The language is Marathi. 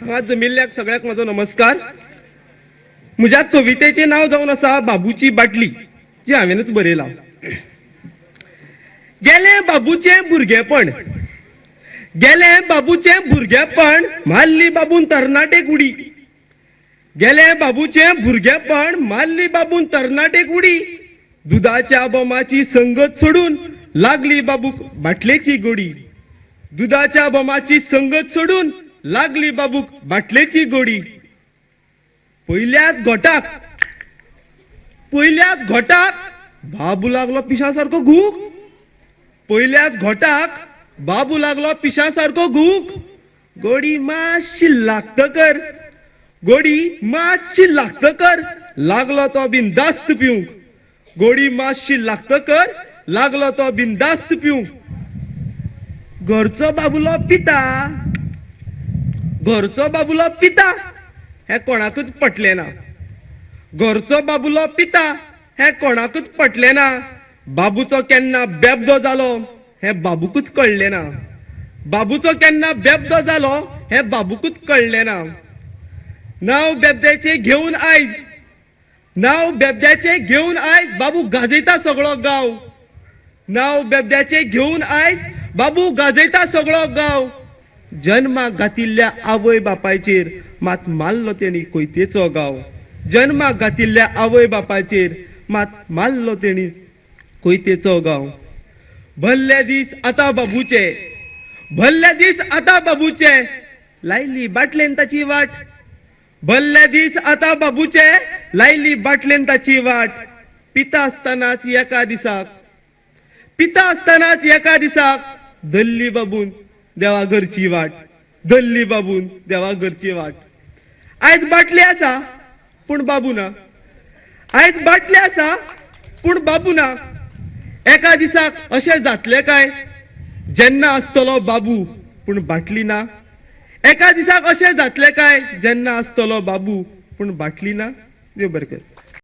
हांगा जमिल्ल्याक सगळ्याक म्हजो नमस्कार. म्हज्या कवितेचें नांव जावन आसा बाबूची बाटली, जी हांवेनच बरयलां. गेलें बाबूचें भुरगेपण, गेलें बाबूचें भुरगेपण, मारली बाबून तरणाटेक उडी. गेलें बाबूचें भुरगेपण, मारली बाबून तरणाटेक उडी. दुधाच्या बोमाची संगत सोडून लागली बाबूक बाटलेची गोडी. दुधाच्या बोमाची संगत सोडून लागली बाबूक बाटलेची गोडी. पहिल्याच घोटाक बाबू लागलो पिशा सारको घूक. पहिल्याच घोटाक बाबू लागलो पिशा सारको घूक. गोडी मातशी लागतकर, गोडी मातशी लागतकर लागलो तो बिनदास्त पिवंक. गोडी मातशी लागतकर लागलो तो बिनदास्त पिवंक. घरचो बाबुलो पिता, घरचो बाबुलो पिता हे कोणाकूच पटले ना. घरचो बाबुलो पिता हे कोणाकूच पटले ना. बाबूचो केन्ना बेबदो जालो हे बाबूकूच कळले ना. बाबूचो केन्ना बेबदो जालो हे बाबूकूच कळले ना. नाव बेबद्याचे घेवन आयज, नाव बेबद्याचे घेवन आयज बाबू गाजयता सगळो गांव. नाव बेबद्याचे घेवन आयज बाबू गाजयता सगळो गांव. जन्माक घातिल्ल्या आवय बापायचेर मात मारलो तेणी कोयतेचो गांव. जन्माक घातिल्ल्या आवय बापायचेर मात मारलो तेणी कोयतेचो गांव. भल्ले दीस आतां बाबूचे, भल्ले दीस आतां बाबूचे, लायली बाटलेन ताची वाट. भल्ले दीस आतां बाबूचे, लायली बाटलेन ताची वाट. पिता आसतनाच एका दिसाक, पिता आसतनाच एका दिसाक धरली बाबून देवा घरची वाट. धरली बाबून देवा घरची वाट. आयज बाटली आसा पूण बाबू ना. आयज बाटली आसा पूण बाबू ना. एका दिसाक अशें जातलें काय जेन्ना आसतलो बाबू पूण बाटली ना. एका दिसाक अशें जातलें काय जेन्ना आसतलो बाबू पूण बाटली ना. देव बरें कर.